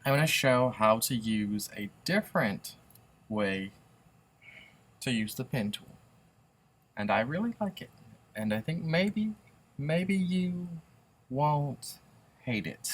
I'm going to show how to use a different way to use the pen tool. And I really like it. And I think maybe you won't hate it.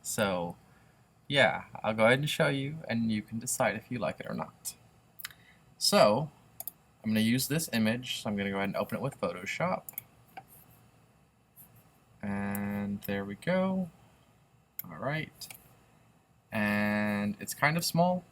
So, yeah, I'll go ahead and show you, and you can decide if you like it or not. So, I'm going to use this image, so I'm going to go ahead and open it with Photoshop. And there we go. Alright. And it's kind of small,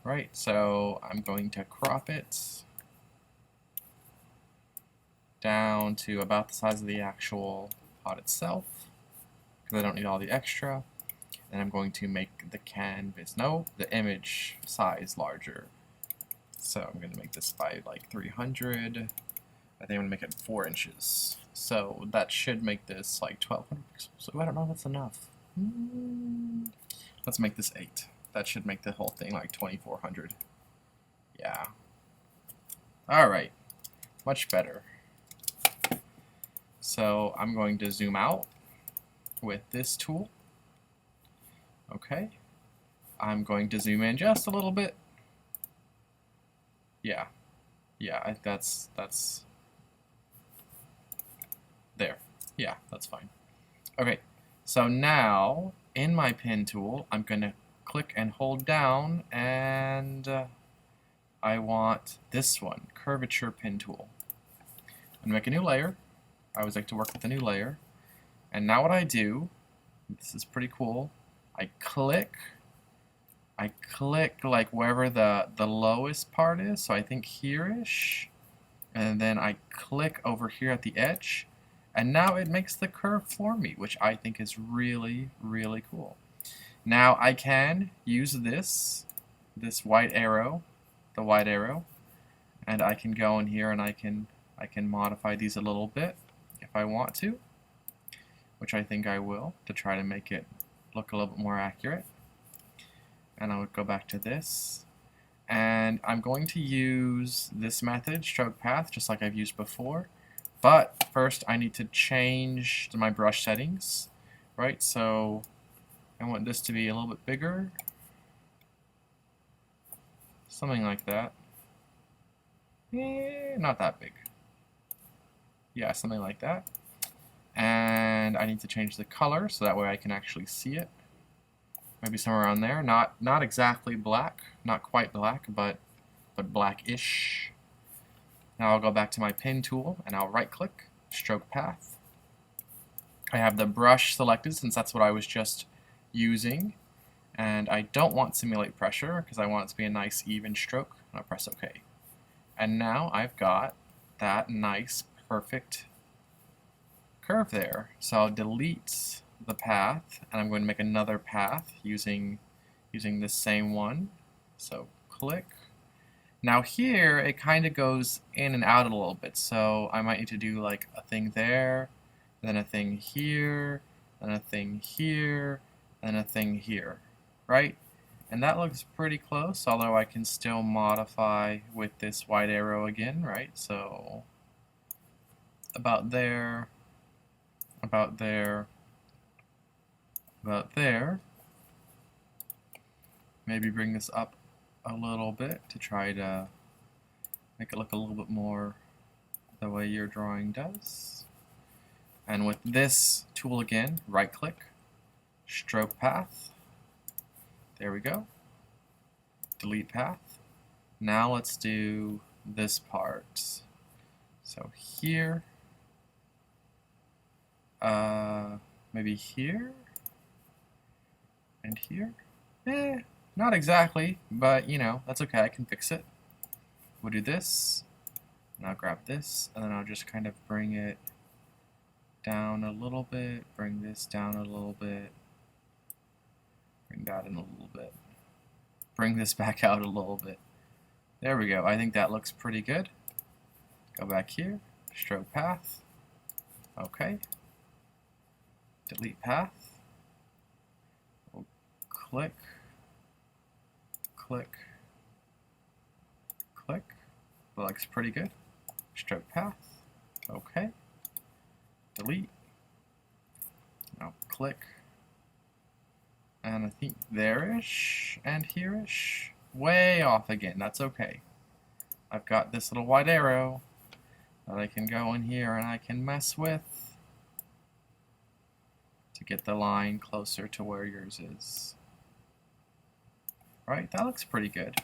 right? So I'm going to crop it down to about the size of the actual pot itself, because I don't need all the extra. And I'm going to make the the image size larger. So I'm going to make this by like 300. I think I'm going to make it 4 inches. So that should make this like 1200 pixels. So I don't know if that's enough. Let's make this 8. That should make the whole thing like 2400. Yeah. Alright. Much better. So I'm going to zoom out with this tool. Okay. I'm going to zoom in just a little bit. Yeah. Yeah, that's there. Yeah, that's fine. Okay. So now in my pen tool, I'm going to click and hold down, and I want this one, curvature pen tool. I'm going to make a new layer. I always like to work with a new layer. And now what I do, this is pretty cool, I click like wherever the lowest part is, so I think here-ish, and then I click over here at the edge, and now it makes the curve for me, which I think is really, really cool. Now I can use this white arrow, the white arrow, and I can go in here and I can modify these a little bit if I want to, which I think I will, to try to make it look a little bit more accurate. And I would go back to this, and I'm going to use this method, stroke path, just like I've used before. But first I need to change my brush settings, right? So I want this to be a little bit bigger, something like that. Not that big. Yeah, something like that. And I need to change the color so that way I can actually see it. Maybe somewhere around there. Not exactly black, not quite black, but blackish. Now I'll go back to my pen tool and I'll right click, stroke path. I have the brush selected since that's what I was just using, and I don't want simulate pressure because I want it to be a nice even stroke, and I'll press OK. And now I've got that nice perfect curve there. So I'll delete the path, and I'm going to make another path using the same one. So click. Now here it kind of goes in and out a little bit, so I might need to do like a thing there, then a thing here, then a thing here, then a thing here, right? And that looks pretty close, although I can still modify with this white arrow again, right? So about there, about there, about there. Maybe bring this up a little bit to try to make it look a little bit more the way your drawing does. And with this tool again, right click, stroke path. There we go. Delete path. Now let's do this part. So here, maybe here, and here. Not exactly, but you know, that's okay, I can fix it. We'll do this, and I'll grab this, and then I'll just kind of bring it down a little bit, bring this down a little bit, bring that in a little bit, bring this back out a little bit. There we go, I think that looks pretty good. Go back here, stroke path, okay, delete path, we'll click, click, click. That looks pretty good. Stroke path. Okay. Delete. Now click. And I think there-ish and here-ish. Way off again, that's okay. I've got this little white arrow that I can go in here and I can mess with to get the line closer to where yours is. Right, that looks pretty good.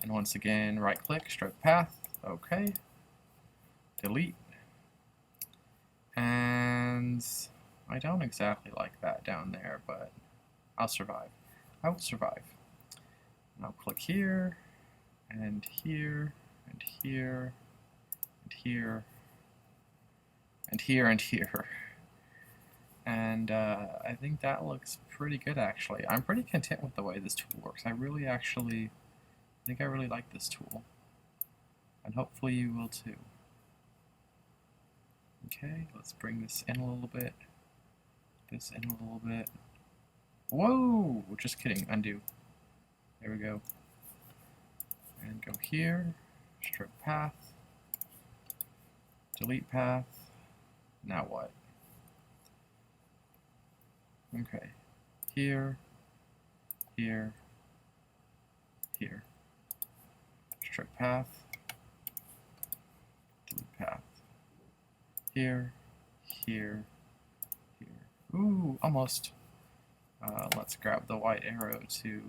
And once again, right click, stroke path, okay. Delete. And I don't exactly like that down there, but I'll survive. I will survive. And I'll click here, and here, and here, and here, and here, and here. And I think that looks pretty good, actually. I'm pretty content with the way this tool works. I think I really like this tool. And hopefully you will too. Okay, let's bring this in a little bit. This in a little bit. Whoa! Just kidding. Undo. There we go. And go here. Stroke path. Delete path. Now what? Okay. Here. Here. Here. Stroke path. Delete path. Here. Here. Here. Ooh, almost. Let's grab the white arrow to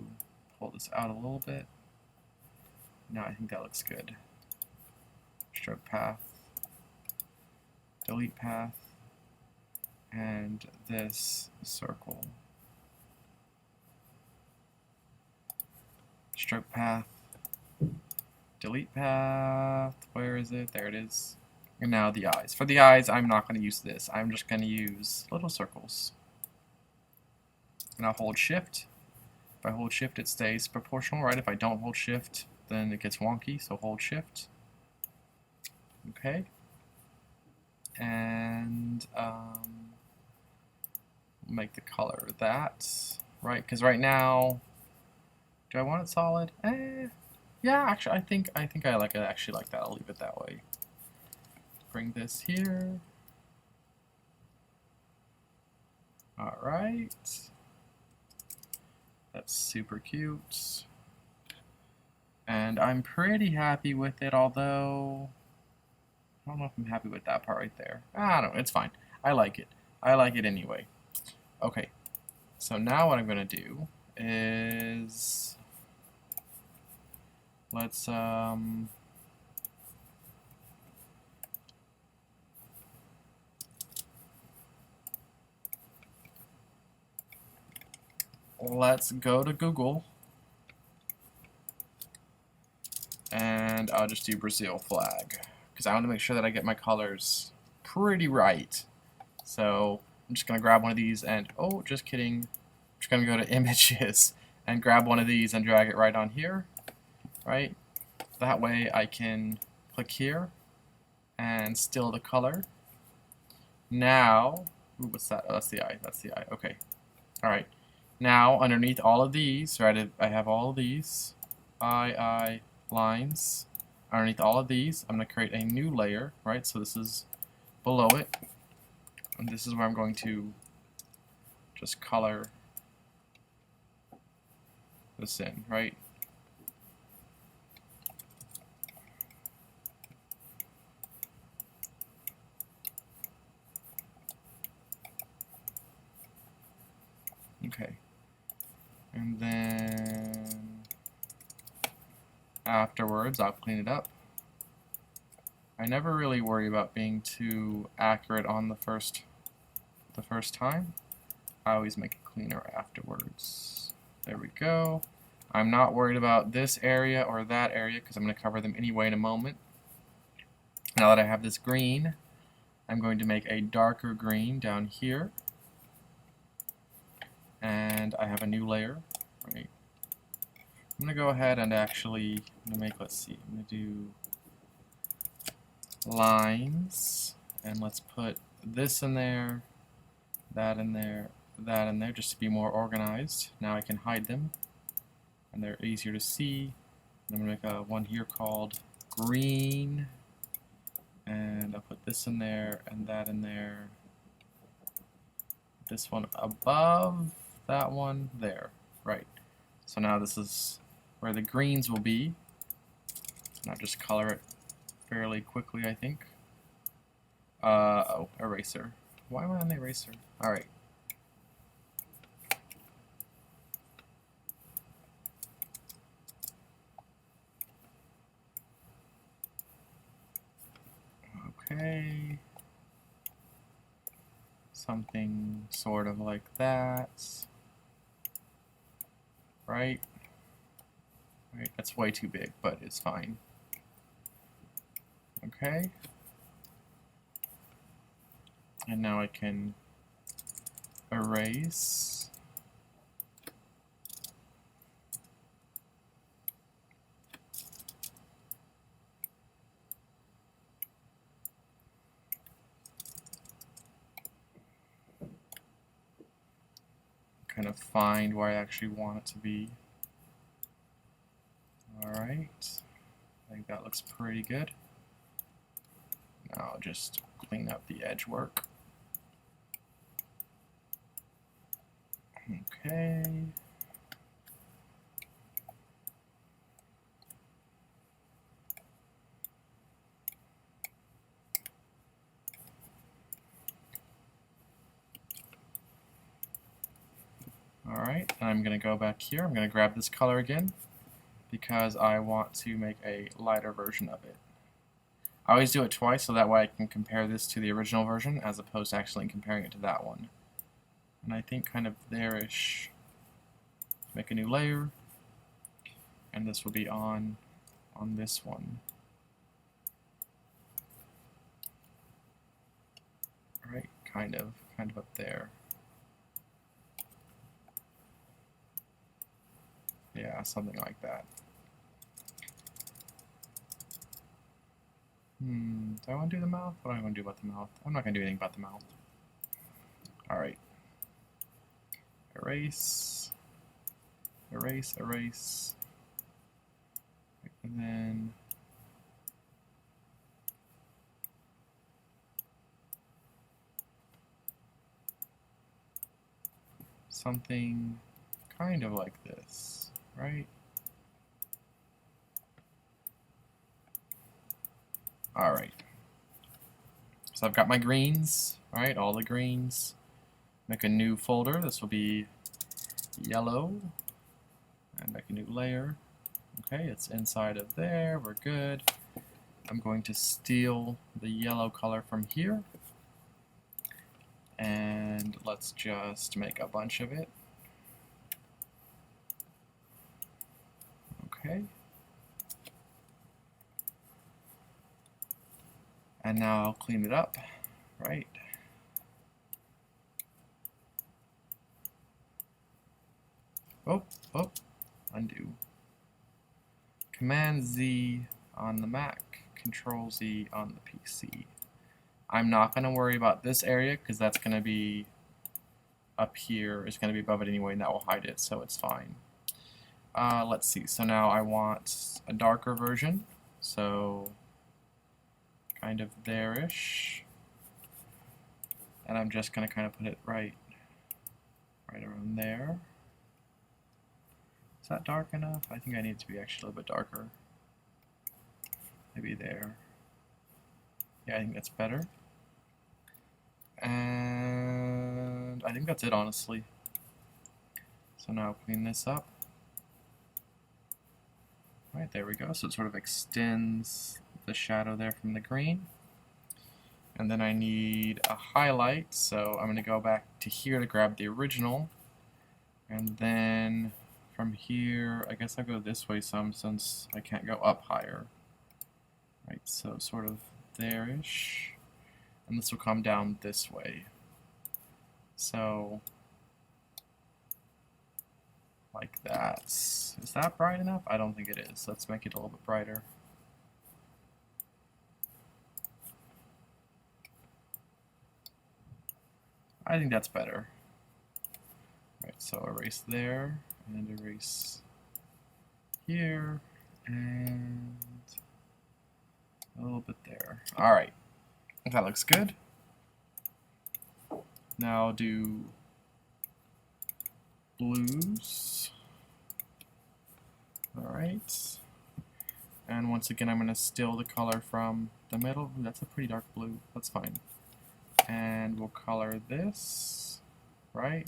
pull this out a little bit. Now I think that looks good. Stroke path, delete path, and this circle. Stroke path, delete path, where is it? There it is. And now the eyes. For the eyes, I'm not going to use this. I'm just going to use little circles. And I'll hold shift. If I hold shift, it stays proportional, right? If I don't hold shift, then it gets wonky, so hold shift. Okay. And make the color that, right? Because right now, do I want it solid? Yeah, actually, I think I like it. Actually, like that. I'll leave it that way. Bring this here. All right. That's super cute. And I'm pretty happy with it, although I don't know if I'm happy with that part right there. I don't know, it's fine. I like it. I like it anyway. Okay, so now what I'm going to do is let's go to Google and I'll just do Brazil flag because I want to make sure that I get my colors pretty right. So I'm just going to grab one of these and, oh, just kidding. I'm just going to go to images and grab one of these and drag it right on here, right? That way I can click here and still the color. Now, ooh, what's that? Oh, that's the eye. That's the eye. Okay. All right. Now, underneath all of these, right, I have all of these eye lines. Underneath all of these, I'm going to create a new layer, right? So this is below it. And this is where I'm going to just color this in, right? Okay. And then afterwards, I'll clean it up. I never really worry about being too accurate on the first time. I always make it cleaner afterwards. There we go. I'm not worried about this area or that area because I'm going to cover them anyway in a moment. Now that I have this green, I'm going to make a darker green down here. And I have a new layer. Right. I'm going to go ahead and actually let's see, I'm going to do lines, and let's put this in there, that in there, that in there, just to be more organized. Now I can hide them, and they're easier to see. I'm going to make one here called green, and I'll put this in there, and that in there. This one above that one there. Right. So now this is where the greens will be. And I'll just color it fairly quickly, I think. Oh, eraser. Why am I on the eraser? Alright. Okay. Something sort of like that. Right? Right, that's way too big, but it's fine. Okay. And now I can erase. Kind of find where I actually want it to be. Alright. I think that looks pretty good. Now I'll just clean up the edge work. Okay. Alright, and I'm going to go back here. I'm going to grab this color again because I want to make a lighter version of it. I always do it twice so that way I can compare this to the original version as opposed to actually comparing it to that one. And I think kind of there-ish. Make a new layer, and this will be on this one. Alright, kind of up there. Yeah, something like that. Do I want to do the mouth? What do I want to do about the mouth? I'm not going to do anything about the mouth. Alright. Erase. Erase, erase. And then something kind of like this, right? Alright. So I've got my greens, alright, all the greens. Make a new folder. This will be yellow. And make a new layer. Okay, it's inside of there. We're good. I'm going to steal the yellow color from here. And let's just make a bunch of it. Okay. And now I'll clean it up, right? Oh, undo. Command Z on the Mac, Control Z on the PC. I'm not going to worry about this area because that's going to be up here. It's going to be above it anyway, and that will hide it, so it's fine. Let's see. So now I want a darker version. So kind of there-ish. And I'm just going to kind of put it right around there. Is that dark enough? I think I need it to be actually a little bit darker. Maybe there. Yeah, I think that's better. And I think that's it, honestly. So now I'll clean this up. Right, there we go. So it sort of extends the shadow there from the green. And then I need a highlight, so I'm going to go back to here to grab the original. And then from here, I guess I'll go this way some since I can't go up higher. Right, so sort of there-ish. And this will come down this way. So, like that. Is that bright enough? I don't think it is. Let's make it a little bit brighter. I think that's better. Right, so erase there, and erase here, and a little bit there. Alright, that looks good. Now I'll do blues. Alright. And once again, I'm going to still the color from the middle. Ooh, that's a pretty dark blue. That's fine. And we'll color this, right?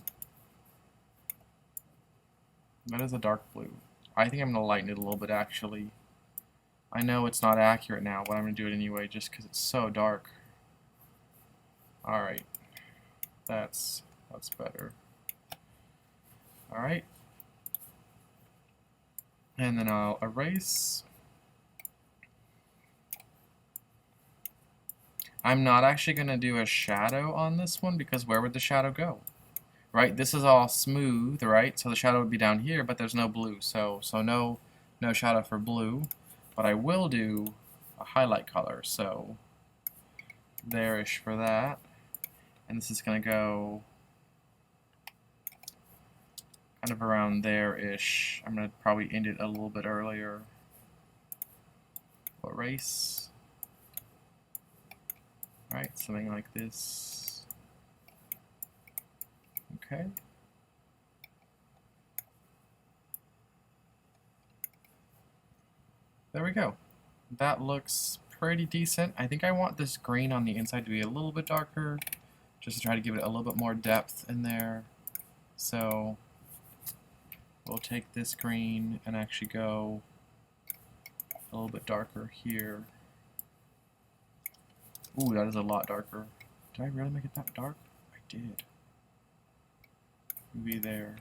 That is a dark blue. I think I'm going to lighten it a little bit, actually. I know it's not accurate now, but I'm going to do it anyway just because it's so dark. Alright. That's better. Alright. And then I'll erase. I'm not actually going to do a shadow on this one because where would the shadow go? Right? This is all smooth, right? So the shadow would be down here, but there's no blue. So no shadow for blue. But I will do a highlight color. So there-ish for that. And this is going to go kind of around there-ish. I'm going to probably end it a little bit earlier. Erase. Right, something like this. Okay. There we go. That looks pretty decent. I think I want this green on the inside to be a little bit darker, just to try to give it a little bit more depth in there. So we'll take this green and actually go a little bit darker here. Ooh, that is a lot darker. Did I really make it that dark? I did. Maybe there.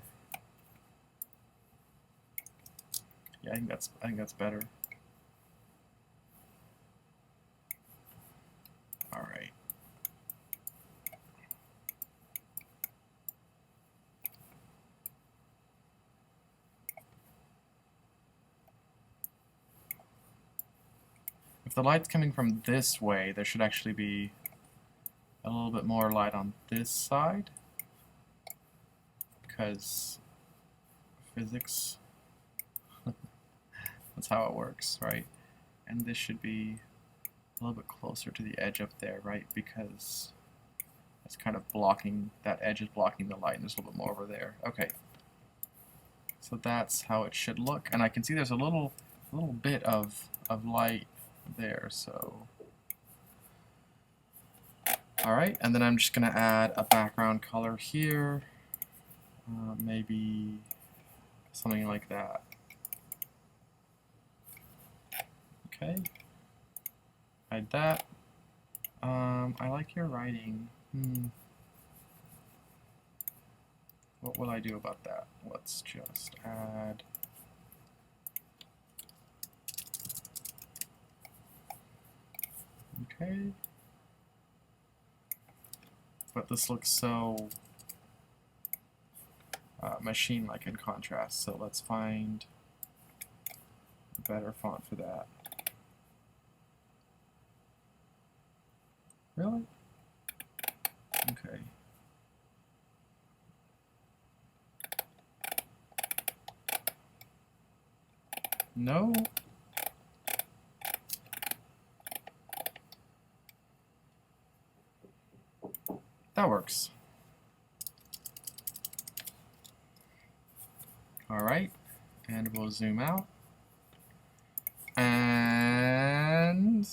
Yeah, I think that's better. All right. If the light's coming from this way, there should actually be a little bit more light on this side, because physics, that's how it works, right? And this should be a little bit closer to the edge up there, right? Because it's kind of blocking, that edge is blocking the light, and there's a little bit more over there. Okay. So that's how it should look. And I can see there's a little bit of light there, so alright, and then I'm just gonna add a background color here, maybe something like that. Okay, hide that. I like your writing. What will I do about that? Let's just add okay. But this looks so machine-like in contrast, so let's find a better font for that. Really? Okay. No? That works. Alright, and we'll zoom out. And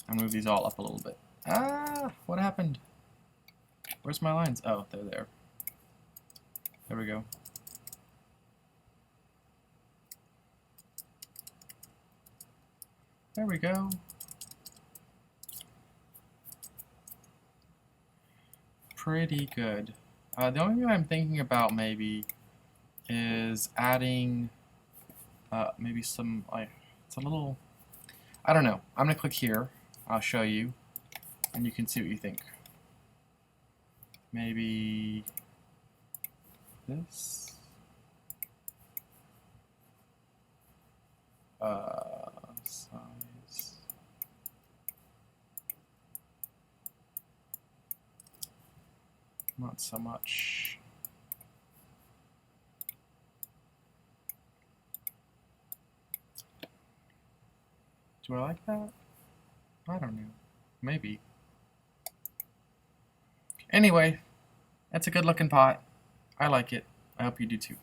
I'll move these all up a little bit. Ah, what happened? Where's my lines? Oh, they're there. There we go. There we go. Pretty good. The only thing I'm thinking about maybe is adding maybe some, like, it's a little, I don't know. I'm gonna click here. I'll show you, and you can see what you think. Maybe this. Size. Not so much. Do I like that? I don't know. Maybe. Anyway, that's a good looking pot. I like it. I hope you do too.